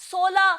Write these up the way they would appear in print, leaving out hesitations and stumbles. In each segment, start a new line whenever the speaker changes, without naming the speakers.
16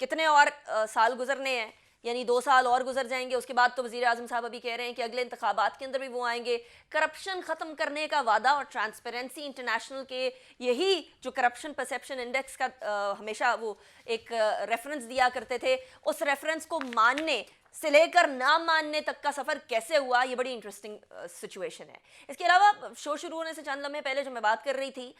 کتنے اور سال گزرنے ہیں، یعنی 2 سال اور گزر جائیں گے، اس کے بعد تو وزیر اعظم صاحب ابھی کہہ رہے ہیں کہ اگلے انتخابات کے اندر بھی وہ آئیں گے. کرپشن ختم کرنے کا وعدہ اور ٹرانسپیرنسی انٹرنیشنل کے یہی جو کرپشن پرسیپشن انڈیکس کا ہمیشہ وہ ایک ریفرنس دیا کرتے تھے، اس ریفرنس کو ماننے سے لے کر نہ ماننے تک کا سفر کیسے ہوا، یہ بڑی انٹرسٹنگ سچویشن ہے. اس کے علاوہ شو شروع ہونے سے چند لمحے پہلے جو میں بات کر رہی تھی،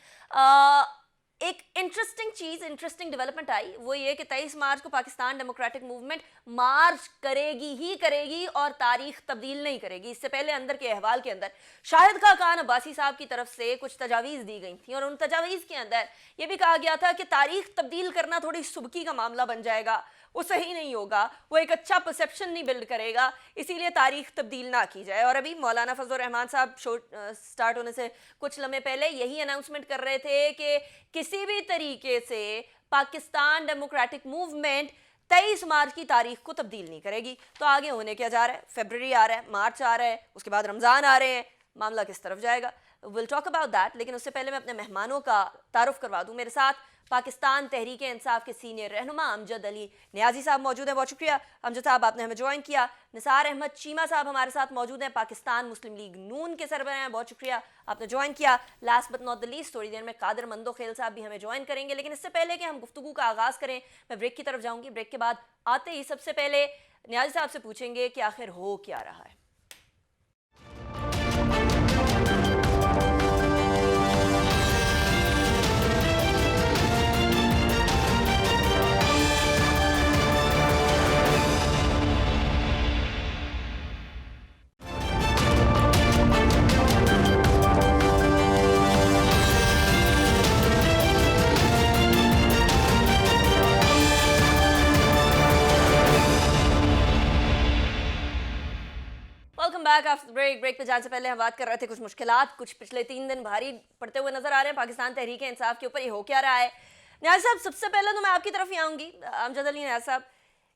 ایک انٹرسٹنگ ڈیولپمنٹ آئی، وہ یہ کہ 23 مارچ کو پاکستان ڈیموکریٹک موومنٹ مارچ کرے گی اور تاریخ تبدیل نہیں کرے گی. اس سے پہلے اندر کے احوال کے اندر شاہد خاقان عباسی صاحب کی طرف سے کچھ تجاویز دی گئی تھیں، اور ان تجاویز کے اندر یہ بھی کہا گیا تھا کہ تاریخ تبدیل کرنا تھوڑی سبکی کا معاملہ بن جائے گا، وہ صحیح نہیں ہوگا، وہ ایک اچھا پرسیپشن نہیں بلڈ کرے گا، اسی لیے تاریخ تبدیل نہ کی جائے. اور ابھی مولانا فضل الرحمان صاحب شو سٹارٹ ہونے سے کچھ لمحے پہلے یہی اناؤنسمنٹ کر رہے تھے کہ کسی بھی طریقے سے پاکستان ڈیموکریٹک موومنٹ 23 مارچ کی تاریخ کو تبدیل نہیں کرے گی. تو آگے ہونے کیا جا رہا ہے؟ فیبرری آ رہا ہے، مارچ آ رہا ہے، اس کے بعد رمضان آ رہے ہیں، معاملہ کس طرف جائے گا؟ we'll talk about that. لیکن اس سے پہلے میں اپنے مہمانوں کا تعارف کروا دوں. میرے ساتھ پاکستان تحریک انصاف کے سینئر رہنما امجد علی نیازی صاحب موجود ہیں، بہت شکریہ امجد صاحب آپ نے ہمیں جوائن کیا. نثار احمد چیمہ صاحب ہمارے ساتھ موجود ہیں، پاکستان مسلم لیگ نون کے سربراہ ہیں، بہت شکریہ آپ نے جوائن کیا. Last but not the least, تھوڑی دیر میں قادر مندوخیل صاحب بھی ہمیں جوائن کریں گے. لیکن اس سے پہلے کہ ہم گفتگو کا آغاز کریں، میں بریک کی طرف جاؤں گی. بریک کے بعد آتے ہی سب سے پہلے نیازی صاحب سے پوچھیں گے کہ آخر ہو کیا رہا ہے. ویلکم بیک آفٹر بریک پہ جانے سے پہلے ہم بات کر رہے تھے کچھ مشکلات کچھ پچھلے 3 دن بھاری پڑتے ہوئے نظر آ رہے ہیں پاکستان تحریک انصاف کے اوپر. یہ ہو کیا رہا ہے؟ نیاز صاحب سب سے پہلے تو میں آپ کی طرف ہی آؤں گی. امجد علی نیاز صاحب،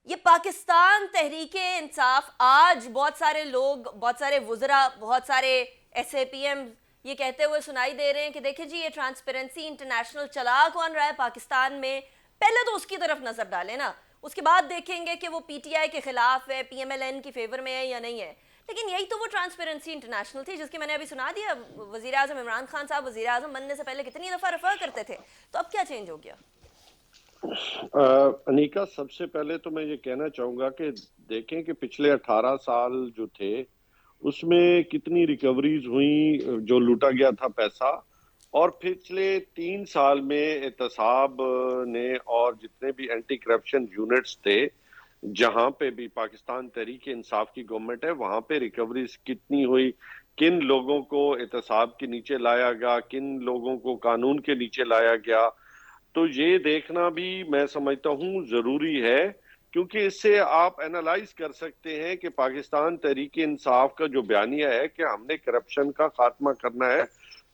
یہ پاکستان تحریک انصاف آج بہت سارے لوگ، بہت سارے وزراء، بہت سارے ایس اے پی ایم یہ کہتے ہوئے سنائی دے رہے ہیں کہ دیکھیں جی یہ ٹرانسپیرنسی انٹرنیشنل چلا کون رہا ہے پاکستان میں، پہلے تو اس کی طرف نظر ڈالیں نا، اس کے بعد دیکھیں گے کہ وہ پی ٹی آئی کے خلاف ہے، پی ایم ایل این کی فیور میں ہے یا نہیں ہے. لیکن یہی تو وہ ٹرانسپیرنسی انٹرنیشنل تھی جس کی میں نے ابھی سنا دیا. وزیر اعظم عمران خان صاحب وزیر اعظم بننے سے پہلے کتنی دفعہ ریفر کرتے تھے، تو اب کیا چینج ہو گیا؟
انیکا، سب سے پہلے تو میں یہ کہنا چاہوں گا کہ دیکھیں کہ پچھلے 18 سال جو تھے اس میں کتنی ریکوریز ہوئیں، جو لوٹا گیا تھا پیسہ. اور پچھلے 3 سال میں احتساب نے اور جتنے بھی اینٹی کرپشن یونٹس تھے جہاں پہ بھی پاکستان تحریک انصاف کی گورنمنٹ ہے وہاں پہ ریکوریز کتنی ہوئی، کن لوگوں کو احتساب کے نیچے لایا گیا، کن لوگوں کو قانون کے نیچے لایا گیا، تو یہ دیکھنا بھی میں سمجھتا ہوں ضروری ہے. کیونکہ اس سے آپ اینالائز کر سکتے ہیں کہ پاکستان تحریک انصاف کا جو بیانیہ ہے کہ ہم نے کرپشن کا خاتمہ کرنا ہے،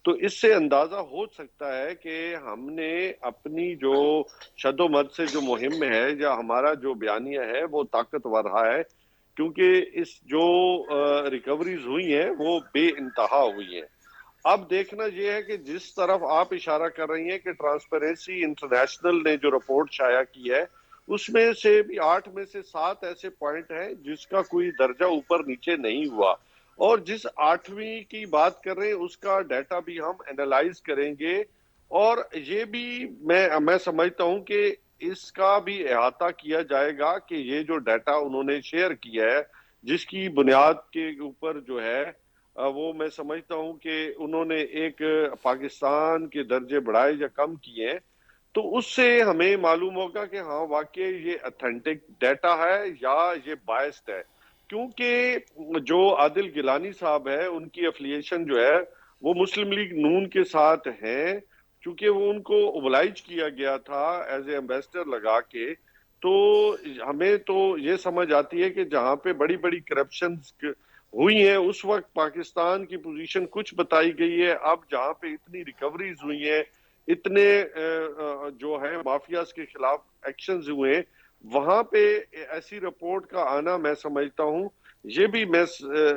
تو اس سے اندازہ ہو سکتا ہے کہ ہم نے اپنی جو شد و مد سے جو مہم ہے یا ہمارا جو بیانیہ ہے وہ طاقتور رہا ہے. کیونکہ اس جو ریکوریز ہوئی ہیں وہ بے انتہا ہوئی ہیں. اب دیکھنا یہ ہے کہ جس طرف آپ اشارہ کر رہی ہیں کہ ٹرانسپیرنسی انٹرنیشنل نے جو رپورٹ شائع کی ہے اس میں سے بھی 8 میں سے 7 ایسے پوائنٹ ہیں جس کا کوئی درجہ اوپر نیچے نہیں ہوا، اور جس 8ویں کی بات کر رہے ہیں اس کا ڈیٹا بھی ہم اینالائز کریں گے. اور یہ بھی میں سمجھتا ہوں کہ اس کا بھی احاطہ کیا جائے گا کہ یہ جو ڈیٹا انہوں نے شیئر کیا ہے جس کی بنیاد کے اوپر جو ہے وہ میں سمجھتا ہوں کہ انہوں نے ایک پاکستان کے درجے بڑھائے یا کم کیے ہیں، تو اس سے ہمیں معلوم ہوگا کہ ہاں واقعی یہ اتھینٹک ڈیٹا ہے یا یہ بائسڈ ہے. کیونکہ جو عادل گیلانی صاحب ہے ان کی افیلیشن جو ہے وہ مسلم لیگ نون کے ساتھ ہیں، چونکہ وہ ان کو اوبلائج کیا گیا تھا ایز اے ایمبیسڈر لگا کے. تو ہمیں تو یہ سمجھ آتی ہے کہ جہاں پہ بڑی بڑی کرپشن ہوئی ہیں اس وقت پاکستان کی پوزیشن کچھ بتائی گئی ہے. اب جہاں پہ اتنی ریکوریز ہوئی ہیں، اتنے جو ہے مافیاز کے خلاف ایکشنز ہوئے ہیں، وہاں پہ ایسی رپورٹ کا آنا میں سمجھتا ہوں یہ بھی میں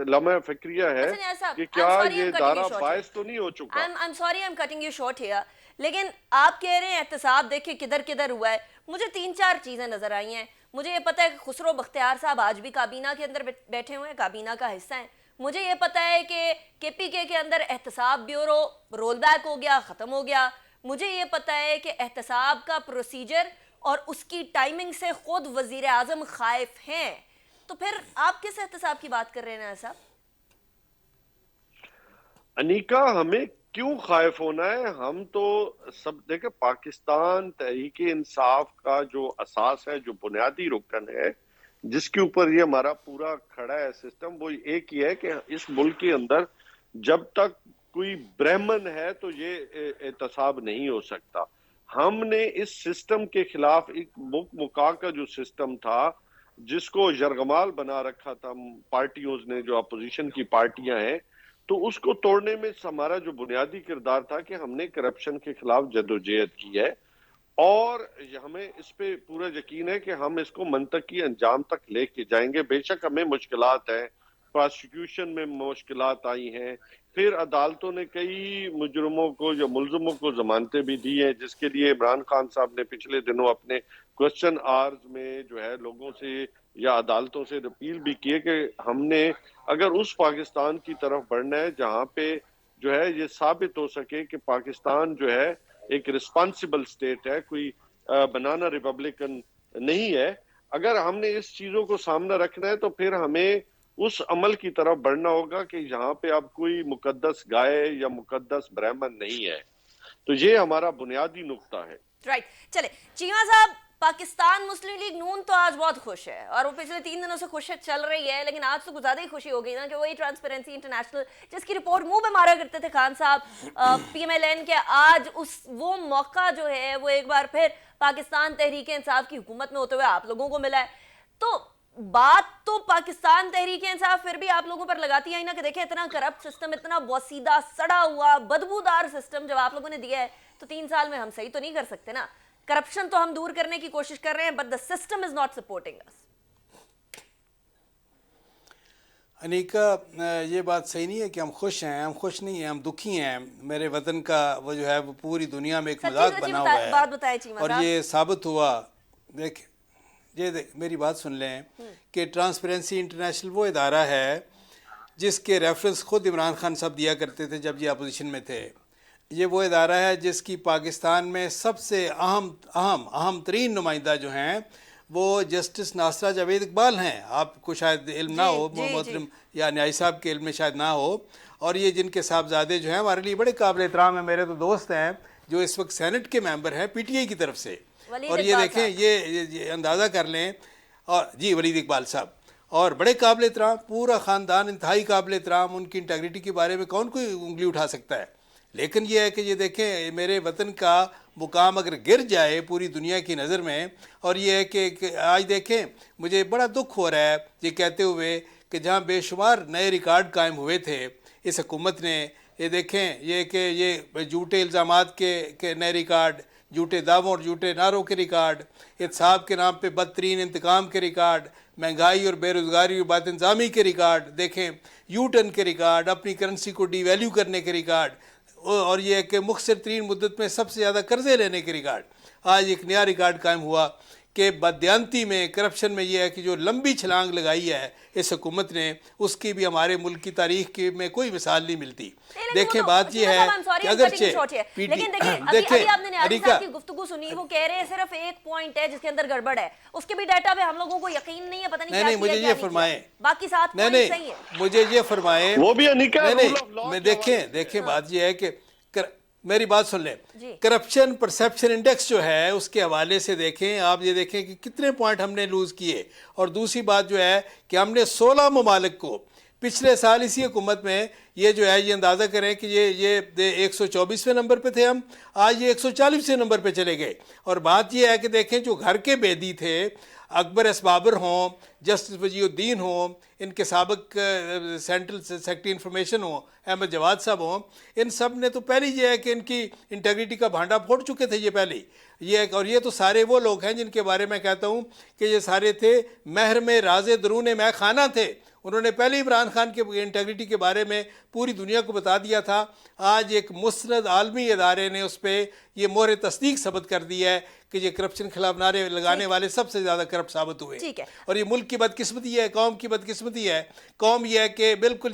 لمحہ فکریہ ہے
اچھا نیاز صاحب،
کہ
I'm
کیا
sorry
یہ
I'm cutting
ادارہ
you short
باعث
here.
تو نہیں ہو چکا؟
I'm sorry I'm cutting you short here. لیکن آپ کہہ رہے ہیں احتساب دیکھیں کدھر کدھر ہوا ہے. مجھے 3-4 چیزیں نظر آئی ہیں. مجھے یہ پتہ ہے کہ خسرو بختیار صاحب آج بھی کابینہ کے اندر بیٹھے ہوئے ہیں، کابینہ کا حصہ ہیں. مجھے یہ پتہ ہے کہ PK کے اندر احتساب بیورو رول بیک ہو گیا، ختم ہو گیا. مجھے یہ پتہ ہے کہ احتساب کا پروسیجر اور اس کی ٹائمنگ سے خود وزیر اعظم خائف ہیں. تو پھر آپ کس احتساب کی بات کر رہے ہیں نیاز صاحب؟
انیکا، ہمیں کیوں خائف ہونا ہے؟ ہم تو سب دیکھیں، پاکستان تحریک انصاف کا جو اساس ہے، جو بنیادی رکن ہے، جس کے اوپر یہ ہمارا پورا کھڑا ہے سسٹم، وہ ایک ہی ہے کہ اس ملک کے اندر جب تک کوئی برہمن ہے تو یہ احتساب نہیں ہو سکتا. ہم نے اس سسٹم کے خلاف ایک مکا کا جو سسٹم تھا، جس کو یرغمال بنا رکھا تھا پارٹیوں نے، جو اپوزیشن کی پارٹیاں ہیں، تو اس کو توڑنے میں ہمارا جو بنیادی کردار تھا کہ ہم نے کرپشن کے خلاف جدوجہد کی ہے، اور ہمیں اس پہ پورا یقین ہے کہ ہم اس کو منطقی انجام تک لے کے جائیں گے. بے شک ہمیں مشکلات ہیں، پراسیکیوشن میں مشکلات آئی ہیں، پھر عدالتوں نے کئی مجرموں کو یا ملزموں کو ضمانتیں بھی دی ہیں، جس کے لیے عمران خان صاحب نے پچھلے دنوں اپنے کوسچن آورز میں جو ہے لوگوں سے یا عدالتوں سے اپیل بھی کیے کہ ہم نے اگر اس پاکستان کی طرف بڑھنا ہے جہاں پہ جو ہے یہ ثابت ہو سکے کہ پاکستان جو ہے ایک رسپانسبل سٹیٹ ہے، کوئی بنانا ریپبلکن نہیں ہے، اگر ہم نے اس چیزوں کو سامنے رکھنا ہے تو پھر ہمیں اس عمل کی طرف بڑھنا ہوگا کہ یہاں پہ اب کوئی مقدس گائے یا مقدس برہمن نہیں ہے. تو یہ ہمارا بنیادی نقطہ ہے.
رائٹ. چلے چیمہ صاحب، پاکستان مسلم لیگ نون تو آج بہت خوش ہے، اور وہ پچھلے 3 دنوں سے خوش چل رہی ہے، لیکن آج تو کچھ زیادہ ہی خوشی ہو گئی نا کہ وہی ٹرانسپیرنسی انٹرنیشنل جس کی رپورٹ منہ پہ مارا کرتے تھے خان صاحب PMLN کے، آج وہ موقع جو ہے وہ ایک بار پھر پاکستان تحریک انصاف کی حکومت میں ہوتے ہوئے آپ لوگوں کو ملا ہے. تو بات تو پاکستان تحریک انصاف پھر بھی آپ لوگوں پر لگاتی ہے نا کہ دیکھیں اتنا کرپٹ سسٹم، اتنا بوسیدہ سڑا ہوا بدبودار سسٹم جب آپ لوگوں نے دیا ہے تو 3 سال میں ہم صحیح تو نہیں کر سکتے نا. کرپشن تو ہم دور کرنے کی کوشش کر رہے ہیں، but the system is not supporting us.
انیکا، یہ بات صحیح نہیں ہے کہ ہم خوش ہیں. ہم خوش نہیں ہیں، ہم دکھی ہیں. میرے وطن کا وہ جو ہے وہ پوری دنیا میں ایک مذاق بنا ہوا ہے،
بات بتائے چیمہ
اور
صاحب.
یہ ثابت ہوا. دیکھ میری بات سن لیں کہ ٹرانسپیرنسی انٹرنیشنل وہ ادارہ ہے جس کے ریفرنس خود عمران خان صاحب دیا کرتے تھے جب یہ اپوزیشن میں تھے. یہ وہ ادارہ ہے جس کی پاکستان میں سب سے اہم ترین نمائندہ جو ہیں وہ جسٹس ناصرہ جاوید اقبال ہیں. آپ کو شاید علم نہ ہو، محترم یا نیائی صاحب کے علم میں شاید نہ ہو. اور یہ جن کے صاحبزادے جو ہیں ہمارے لیے بڑے قابل احترام ہیں، میرے تو دوست ہیں جو اس وقت سینٹ کے ممبر ہیں PTI کی طرف سے. اور یہ دیکھیں، یہ اندازہ کر لیں. اور جی ولید اقبال صاحب، اور بڑے قابل احترام، پورا خاندان انتہائی قابل احترام. ان کی انٹیگریٹی کے بارے میں کون کوئی انگلی اٹھا سکتا ہے؟ لیکن یہ ہے کہ یہ دیکھیں میرے وطن کا مقام اگر گر جائے پوری دنیا کی نظر میں، اور یہ ہے کہ آج دیکھیں مجھے بڑا دکھ ہو رہا ہے یہ کہتے ہوئے کہ جہاں بے شمار نئے ریکارڈ قائم ہوئے تھے اس حکومت نے، یہ دیکھیں یہ کہ یہ جھوٹے الزامات کے نئے ریکارڈ، جھوٹے دعووں اور جھوٹے نعروں کے ریکارڈ، احتساب کے نام پہ بدترین انتقام کے ریکارڈ، مہنگائی اور بے روزگاری اور بد انتظامی کے ریکارڈ، دیکھیں یو ٹرن کے ریکارڈ، اپنی کرنسی کو ڈی ویلیو کرنے کے ریکارڈ، اور یہ کہ مختصر ترین مدت میں سب سے زیادہ قرضے لینے کے ریکارڈ. آج ایک نیا ریکارڈ قائم ہوا کہ بددیانتی میں، کرپشن میں یہ ہے کہ جو لمبی چھلانگ لگائی ہے اس حکومت نے، اس کی بھی ہمارے ملک کی تاریخ میں کوئی مثال نہیں ملتی. دیکھیں بات یہ ہے کہ اگرچہ
لیکن دیکھیں ابھی آپ نے نیازی صاحب کی گفتگو سنی، وہ کہہ رہے ہیں صرف ایک پوائنٹ ہے جس کے اندر گڑبڑ ہے، اس کے بھی ڈیٹا پہ ہم لوگوں کو یقین نہیں ہے، پتہ نہیں
نہیں مجھے یہ فرمائیں،
باقی 7 پوائنٹ صحیح ہے.
مجھے یہ فرمائیں،
وہ بھی انیکا
میں دیکھیں بات یہ ہے کہ میری بات سن لیں. کرپشن پرسیپشن انڈیکس جو ہے اس کے حوالے سے دیکھیں آپ، یہ دیکھیں کہ کتنے پوائنٹ ہم نے لوز کیے. اور دوسری بات جو ہے کہ ہم نے 16 ممالک کو پچھلے سال اسی حکومت میں یہ جو ہے یہ اندازہ کریں کہ یہ 124ویں نمبر پہ تھے ہم، آج یہ 140ویں نمبر پہ چلے گئے. اور بات یہ ہے کہ دیکھیں جو گھر کے بیدی تھے، اکبر ایس بابر ہوں، جسٹس وجی الدین ہوں، ان کے سابق سینٹرل سیکرٹری انفارمیشن ہوں احمد جواد صاحب ہوں، ان سب نے تو پہلے یہ ہے کہ ان کی انٹیگریٹی کا بھانڈا پھوڑ چکے تھے یہ پہلے. اور یہ تو سارے وہ لوگ ہیں جن کے بارے میں کہتا ہوں کہ یہ سارے تھے محرم راز درون مے خانہ تھے. انہوں نے پہلے عمران خان کے انٹیگریٹی کے بارے میں پوری دنیا کو بتا دیا تھا. آج ایک مستند عالمی ادارے نے اس پہ یہ مہر تصدیق ثبت کر دی ہے کہ یہ کرپشن خلاف نعرے لگانے والے سب سے زیادہ کرپٹ ثابت ہوئے.
ٹھیک ہے.
اور یہ ملک کی بدقسمتی ہے, قوم کی بدقسمتی ہے. قوم یہ ہے کہ بالکل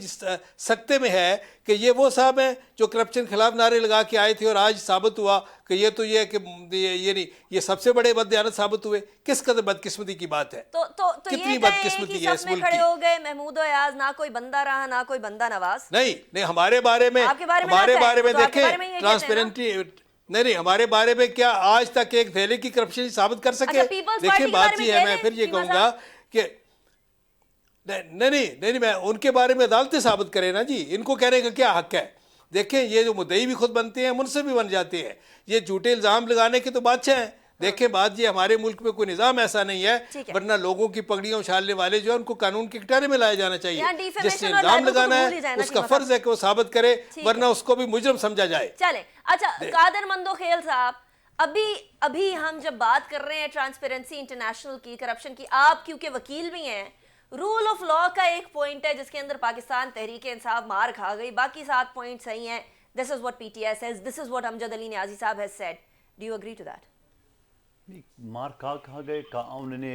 سکتے میں ہے کہ یہ وہ صاحب ہیں جو کرپشن خلاف نعرے لگا کے آئے تھے اور آج ثابت ہوا کہ یہ تو یہ ہے کہ یہ سب سے بڑے بددیانت ثابت ہوئے. کس قدر بدقسمتی کی بات ہے,
تو
کتنی
یہ
بدقسمتی ہے
کہ
اس
سب میں
ملک
کھڑے
کی.
ہو گئے محمود و ایاز, نہ کوئی بندہ رہا نہ کوئی بندہ نواز.
نہیں ہمارے بارے میں
آپ کے بارے میں
ہمارے
نہ
بارے میں
کہیں, تو آپ کے
دیکھیں
بارے میں یہ کہتے ہیں نا.
ٹرانسپیرنٹی نہیں ہمارے بارے میں کیا آج تک ایک تھیلے کی کرپشن ثابت کر سکے.
اچھا, پیپلز
دیکھیں
پارٹی کے
بات
بارے میں
یہ ہے,
کہہ
میں
دیں
پھر یہ
چیمہ
کہوں گا کہ نہیں میں ان کے بارے میں عدالتیں ثابت کریں نا جی, ان کو کہنے کا کیا حق ہے. دیکھیں یہ جو مدعی بھی خود بنتے ہیں, منصف بھی بن جاتے ہیں. یہ جھوٹے الزام لگانے کے تو بادشاہ ہیں. دیکھیں بات یہ, ہمارے ملک میں کوئی نظام ایسا نہیں ہے, ورنہ لوگوں کی پگڑیاں اچھالنے والے جو ہیں ان کو قانون کے کٹارے میں لایا جانا چاہیے. جس نے الزام لگانا ہے اس کا فرض ہے کہ وہ ثابت کرے, ورنہ اس کو بھی مجرم سمجھا جائے.
چلیں اچھا, قادر مندوخیل صاحب, ابھی ہم جب بات کر رہے ہیں ٹرانسپیرنسی انٹرنیشنل کی, کرپشن کی, آپ کیونکہ وکیل بھی ہیں, رول آف لا کا ایک پوائنٹ ہے جس کے اندر پاکستان تحریک انصاف مار کھا گئی, باقی 7 پوائنٹ صحیح ہیں. This is what PTI says, this is what امجد علی نیازی صاحب has said. Do you agree to that?
مار کہاں گئے, انہوں نے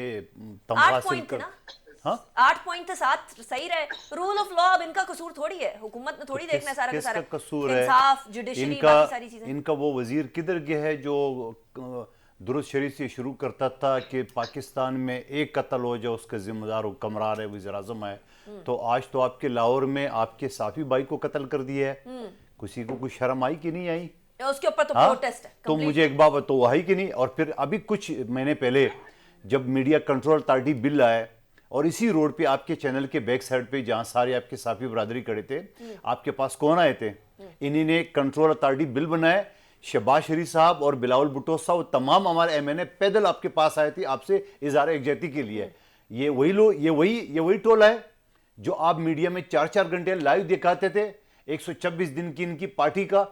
8 پوائنٹ تھے نا, 8 پوائنٹ تھے, 7 صحیح رہے. رول آف لا اب ان کا قصور تھوڑی ہے, حکومت نے تھوڑی دیکھنا ہے سارا کا سارا.
کس کا قصور ہے؟
انصاف, جوڈیشری, باقی ساری چیزیں.
ان کا وہ وزیر کدھر گیا ہے جو درست شریف سے شروع کرتا تھا کہ پاکستان میں ایک قتل ہو جائے اس کا ذمہ دار حکمران ہے, وزیر اعظم ہے. تو آج تو آپ کے لاہور میں آپ کے صافی بھائی کو قتل کر دیا ہے. کسی کو کوئی شرم آئی کہ نہیں آئی؟
اس کے اوپر تو پروٹیسٹ ہے.
تو مجھے ایک بات تو آئی کہ نہیں. اور پھر ابھی کچھ مہینے پہلے جب میڈیا کنٹرول اتھارٹی بل آئے, اور اسی روڈ پہ آپ کے چینل کے بیک سائڈ پہ جہاں سارے آپ کے صافی برادری کھڑے تھے, آپ کے پاس کون آئے تھے؟ انہی نے کنٹرول اتھارٹی بل بنائے. شہباز شریف صاحب اور بلاول بھٹو صاحب, تمام ہمارے ایم این اے پیدل آپ کے پاس آئے تھے آپ سے اظہار یکجہتی کے لیے. یہ وہی لوگ, یہ وہی ٹولہ ہے جو آپ میڈیا میں 4 گھنٹے لائیو دکھاتے تھے. 126 دن کی ان کی پارٹی کا,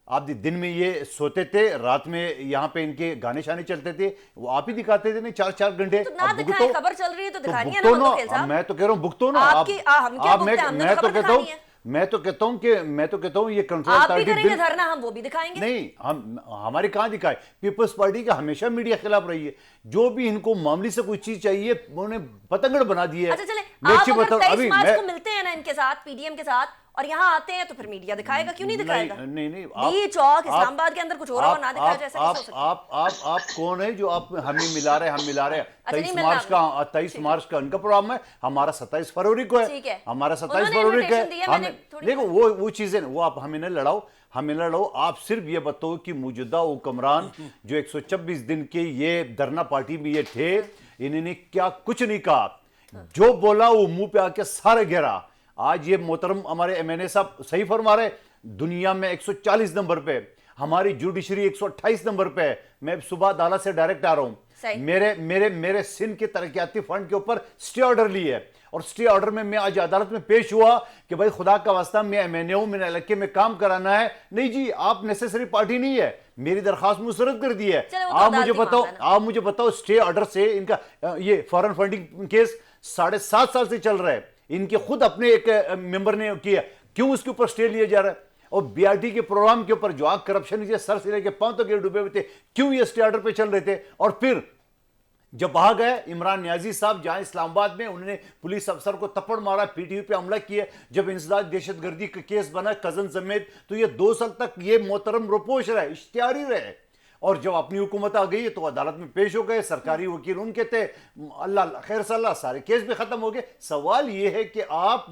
آپ دن میں یہ سوتے تھے, رات میں یہاں پہ ان کے گانے شانے چلتے تھے, وہ آپ ہی دکھاتے تھے 4 گھنٹے.
خبر چل رہی ہے تو دکھانی ہے نا.
میں تو کہہ رہا ہوں بھگتو نا. میں تو کہتا ہوں یہ کنٹرول اتھارٹی بل
دھرنا ہم وہ بھی دکھائیں گے.
نہیں, ہمارے کہاں دکھائے. پیپلز پارٹی کا ہمیشہ میڈیا خلاف رہی ہے. جو بھی ان کو معاملے سے کوئی چیز چاہیے انہوں نے پتنگڑ بنا دی ہے.
اچھا چلیں, آپ اگر 23 مارچ کو ملتے ہیں نا ان کے ساتھ, پی ڈی ایم کے ساتھ, اور یہاں آتے ہیں تو پھر میڈیا دکھائے گا, کیوں نہیں دکھائے گا؟
نہیں,
ڈی چوک اسلام آباد کے اندر کچھ ہو رہا ہو, نہ دکھایا جائے, ایسا کیسے ہو سکتا ہے؟
آپ کون ہے جو آپ ہمیں ملا رہے ہیں 23 مارچ کا ان کا پروگرام ہے, ہمارا 27 فروری کو ہے. ہمارا 27 فروری کا ہے. دیکھو وہ چیزیں وہ آپ ہمیں نہ لڑاؤ. آپ صرف یہ بتاؤ کہ موجودہ حکمران جو 126 دن کے یہ دھرنا پارٹی میں یہ تھے, انہوں نے کیا کچھ نہیں کہا. جو بولا وہ منہ پہ آ کے سارے گرا. آج یہ محترم ہمارے ایم این اے صاحب صحیح فرما رہے, دنیا میں 140 نمبر پہ, ہماری جوڈیشری 128 نمبر پہ ہے. میں صبح عدالت سے ڈائریکٹ آ رہا ہوں. میرے سندھ کے ترقیاتی فنڈ کے اوپر سٹے آرڈر لی ہے, اور سٹے آرڈر میں آج عدالت میں پیش ہوا کہ بھائی خدا کا واسطہ میں ایم این اے ہوں, میرے علاقے میں کام کرانا ہے. نہیں جی, آپ نیسیسری پارٹی نہیں ہے, میری درخواست مسترد کر دی ہے. آپ مجھے بتاؤ سٹے آرڈر سے ان کا یہ فارن فنڈنگ کیس 7.5 سال سے چل رہا ہے. ان کے خود اپنے ایک ممبر نے کیا, کیوں اس کے اوپر سٹے لیا جا رہا ہے؟ اور بی آر ٹی کے پروگرام کے اوپر جو کرپشن سر سے لے کے پاؤں تک ڈوبے ہوئے تھے, کیوں یہ سٹے آرڈر پہ چل رہے تھے؟ اور پھر جب وہاں گئے عمران نیازی صاحب جہاں اسلام آباد میں, انہوں نے پولیس افسر کو تپڑ مارا, پی ٹی یو پہ حملہ کیا, جب انسداد دہشت گردی کا کیس بنا کزن سمیت, تو یہ 2 سال تک یہ محترم روپوش رہے, اشتہاری رہے. اور جب اپنی حکومت آ گئی تو عدالت میں پیش ہو گئے, سرکاری وکیل ان کے تھے, اللہ خیر صلی اللہ, سارے کیس بھی ختم ہو گئے. سوال یہ ہے کہ آپ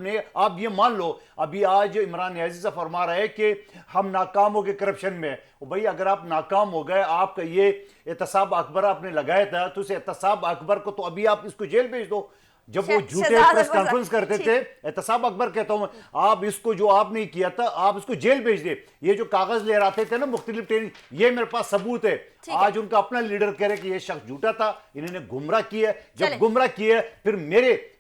یہ مان لو, ابھی آج عمران نیازی سے فرما رہے کہ ہم ناکام ہو گئے کرپشن میں. بھائی اگر آپ ناکام ہو گئے, آپ کا یہ احتساب اکبر آپ نے لگایا تھا, تو اس احتساب اکبر کو تو ابھی آپ اس کو جیل بھیج دو. جب وہ جھوٹے پریس کانفرنس کرتے تھے, احتساب اکبر کہتا ہوں, آپ اس کو جو آپ نے کیا تھا آپ اس کو جیل بھیج دے. یہ جو کاغذ لے آتے تھے نا مختلف ٹریننگ, یہ میرے پاس ثبوت ہے. آج ان کا اپنا لیڈر کہہ رہے کہ یہ شخص جھوٹا تھا, انہوں نے گمراہ کیا. جب گمراہ کیا پھر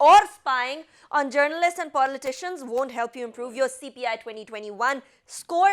or spying on journalists and politicians won't help you improve your CPI 2021 score.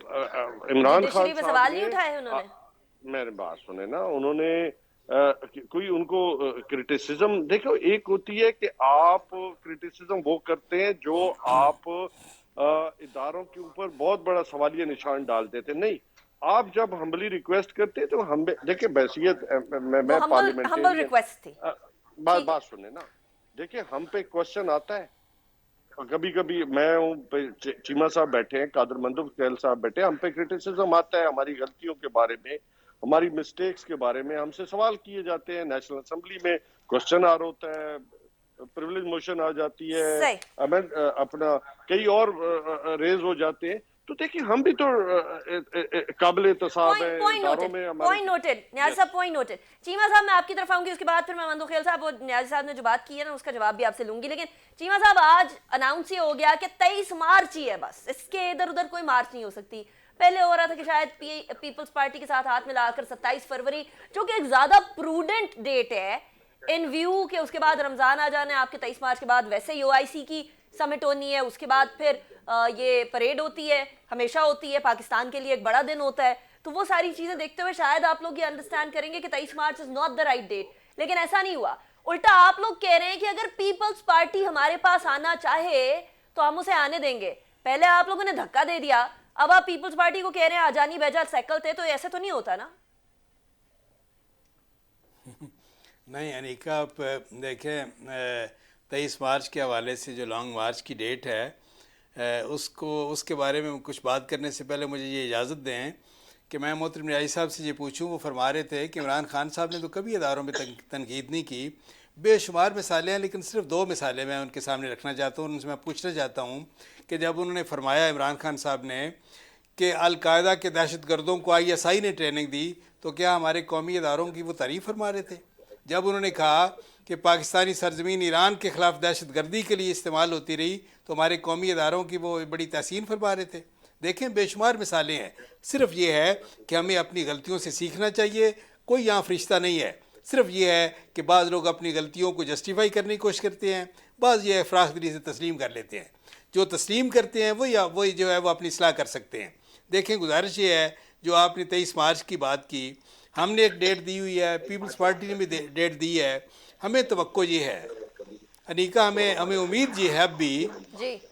Imran
judiciary
Khan
پہ
صاحب
سوال نہیں
نے
اٹھائے انہوں نے؟
میرے بات سنیں نا، انہوں نے کوئی ان کو کرٹیسزم، دیکھو ایک ہوتی ہے کہ آپ کرٹیسزم وہ کرتے ہیں جو آپ اداروں کے اوپر بہت بڑا سوالیہ نشان ڈال دیتے، نہیں آپ جب ہمبلی ریکویسٹ کرتے ہیں تو ہم دیکھیں بحثیت میں
وہ ہمبل
پارلیمنٹرین
ریکویسٹ تھی. ٹھیک ہے.
بات سنیں نا، دیکھیں ہم پہ کوشچن آتا ہے، کبھی کبھی میں ہوں چیمہ صاحب بیٹھے ہیں، قادر مندوق خیل صاحب بیٹھے ہیں، ہم پہ کرٹیسزم آتا ہے، ہماری غلطیوں کے بارے میں، ہماری مسٹیکس کے بارے میں ہم سے سوال کیے جاتے ہیں، نیشنل اسمبلی میں کوشچن آر ہوتا ہے، پریویلیج موشن آ جاتی ہے،
صحیح.
اپنا کئی اور ریز ہو جاتے ہیں، تو دیکھیں ہم بھی تو قابل احتساب ہیں اداروں میں ہمارے.
پوائنٹ نوٹڈ نیاز صاحب، پوائنٹ نوٹڈ. چیمہ صاحب میں آپ کی طرف آؤں گی، اس کے بعد پھر میں مندو خیل صاحب اور نیاز صاحب نے جو بات کی ہے نا اس کا جواب بھی آپ سے لوں گی. لیکن چیمہ صاحب آج اناؤنس یہ ہو گیا کہ 23 مارچ ہی ہے بس، اس کے ادھر ادھر کوئی مارچ نہیں ہو سکتی. پہلے ہو رہا تھا کہ شاید پیپلز پارٹی کے ساتھ ہاتھ ملا کر 27 فروری جو کہ ایک زیادہ پروڈنٹ ڈیٹ ہے ان ویو کہ اس کے بعد رمضان آ جانا ہے، آپ کے 23 مارچ کے بعد ویسے ہی OIC کی سمٹ ہونی ہے، اس کے بعد پھر یہ پریڈ ہوتی ہے، ہمیشہ ہوتی ہے، پاکستان کے لیے ایک بڑا دن ہوتا ہے. تو وہ ساری چیزیں دیکھتے ہوئے شاید آپ لوگ یہ انڈرسٹینڈ کریں گے کہ 23 March is not the right date. لیکن ایسا نہیں ہوا، الٹا آپ لوگ کہہ رہے ہیں کہ اگر پیپلز پارٹی ہمارے پاس آنا چاہے تو ہم اسے آنے دیں گے. پہلے آپ لوگوں نے دھکا دے دیا، اب آپ پیپلز پارٹی کو کہہ رہے ہیں آجانی بیجا سیکل تھے، تو ایسے تو نہیں ہوتا نا.
نہیں انیکا، آپ دیکھیں 23 مارچ کے حوالے سے جو لانگ مارچ کی ڈیٹ ہے اس کے بارے میں کچھ بات کرنے سے پہلے مجھے یہ اجازت دیں کہ میں محترم ریاضی صاحب سے یہ پوچھوں. وہ فرما رہے تھے کہ عمران خان صاحب نے تو کبھی اداروں میں تنقید نہیں کی، بے شمار مثالیں ہیں، لیکن صرف 2 مثالیں میں ان کے سامنے رکھنا چاہتا ہوں. ان سے میں پوچھنا چاہتا ہوں کہ جب انہوں نے فرمایا عمران خان صاحب نے کہ القاعدہ کے دہشت گردوں کو ISI نے ٹریننگ دی، تو کیا ہمارے قومی اداروں کی وہ تعریف فرما رہے تھے؟ جب انہوں نے کہا کہ پاکستانی سرزمین ایران کے خلاف دہشت گردی کے لیے استعمال ہوتی رہی، تو ہمارے قومی اداروں کی وہ بڑی تحسین فرما رہے تھے. دیکھیں بے شمار مثالیں ہیں. صرف یہ ہے کہ ہمیں اپنی غلطیوں سے سیکھنا چاہیے. کوئی یہاں فرشتہ نہیں ہے. صرف یہ ہے کہ بعض لوگ اپنی غلطیوں کو جسٹیفائی کرنے کی کوشش کرتے ہیں، بعض یہ فراخ دلی سے تسلیم کر لیتے ہیں. جو تسلیم کرتے ہیں وہی جو ہے وہ اپنی اصلاح کر سکتے ہیں. دیکھیں گزارش یہ ہے، جو آپ نے 23 مارچ کی بات کی، ہم نے ایک ڈیٹ دی ہوئی ہے، پیپلز پارٹی نے بھی ڈیٹ دی ہے. ہمیں توقع یہ ہے انیکا، ہمیں امید یہ ہے اب بھی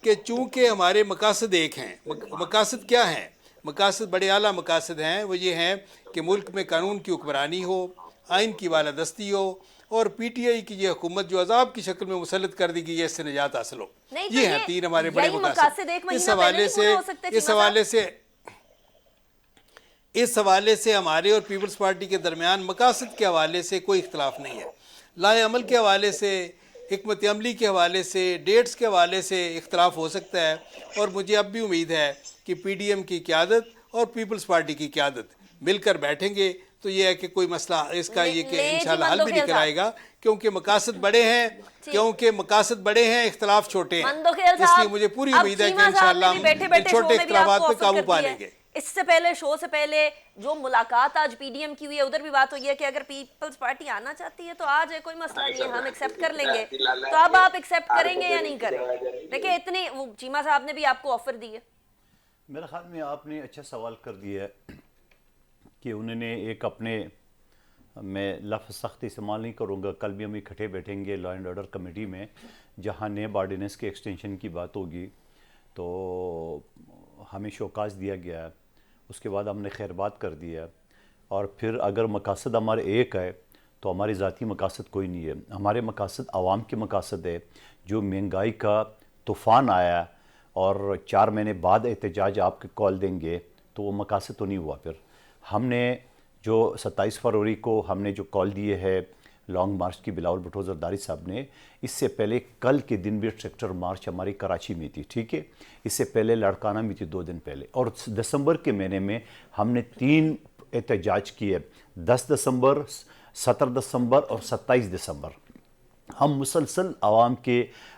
کہ چونکہ ہمارے مقاصد ایک ہیں. مقاصد کیا ہیں؟ مقاصد بڑے اعلیٰ مقاصد ہیں. وہ یہ ہیں کہ ملک میں قانون کی حکمرانی ہو، آئین کی بالادستی ہو، اور PTI کی یہ حکومت جو عذاب کی شکل میں مسلط کر دی گئی ہے، اس سے نجات حاصل ہو. یہ ہیں 3 ہمارے بڑے مقاصد. اس حوالے سے ہمارے اور پیپلز پارٹی کے درمیان مقاصد کے حوالے سے کوئی اختلاف نہیں ہے. لائے عمل کے حوالے سے، حکمت عملی کے حوالے سے، ڈیٹس کے حوالے سے اختلاف ہو سکتا ہے. اور مجھے اب بھی امید ہے کہ PDM کی قیادت اور پیپلز پارٹی کی قیادت مل کر بیٹھیں گے تو یہ ہے کہ کوئی مسئلہ اس کا یہ کہ انشاءاللہ حل بھی نکل آئے گا، کیونکہ مقاصد بڑے ہیں، اختلاف چھوٹے ہیں. اس لیے مجھے پوری امید ہے کہ انشاءاللہ ہم ان چھوٹے اختلافات پہ قابو پا لیں گے.
اس سے پہلے شو سے پہلے جو ملاقات آج PDM کی ہوئی ہے ادھر بھی بات ہوئی ہے کہ اگر پیپلز پارٹی آنا چاہتی ہے تو آج ہے، کوئی مسئلہ نہیں ہے، ہم ایکسیپٹ کر لیں گے. تو اب آپ ایکسیپٹ کریں گے یا نہیں کریں گے؟ دیکھیں اتنی چیمہ صاحب نے بھی آپ کو آفر دی ہے.
میرے خیال میں آپ نے اچھا سوال کر دیا ہے کہ انہوں نے ایک اپنے، میں لفظ سخت استعمال نہیں کروں گا، کل بھی ہم اکٹھے بیٹھیں گے لا اینڈ آرڈر کمیٹی میں جہاں نیب آرڈیننس کے ایکسٹینشن کی بات ہوگی، تو ہمیں شوکاز دیا گیا ہے. اس کے بعد ہم نے خیر بات کر دیا. اور پھر اگر مقاصد ہمارے ایک ہے تو ہمارے ذاتی مقاصد کوئی نہیں ہے. ہمارے مقاصد عوام کے مقاصد ہے. جو مہنگائی کا طوفان آیا اور 4 مہینے بعد احتجاج آپ کے کال دیں گے تو وہ مقاصد تو نہیں ہوا. پھر ہم نے جو 27 فروری کو ہم نے جو کال دیے ہے لانگ مارچ کی، بلاول بھٹو زرداری صاحب نے، اس سے پہلے کل کے دن بھی ٹریکٹر مارچ ہماری کراچی میں تھی، ٹھیک ہے. اس سے پہلے لڑکانہ میں تھی 2 دن پہلے. اور دسمبر کے مہینے میں ہم نے 3 احتجاج کیے، 10 دسمبر، 17 دسمبر اور 27 دسمبر. ہم مسلسل عوام کے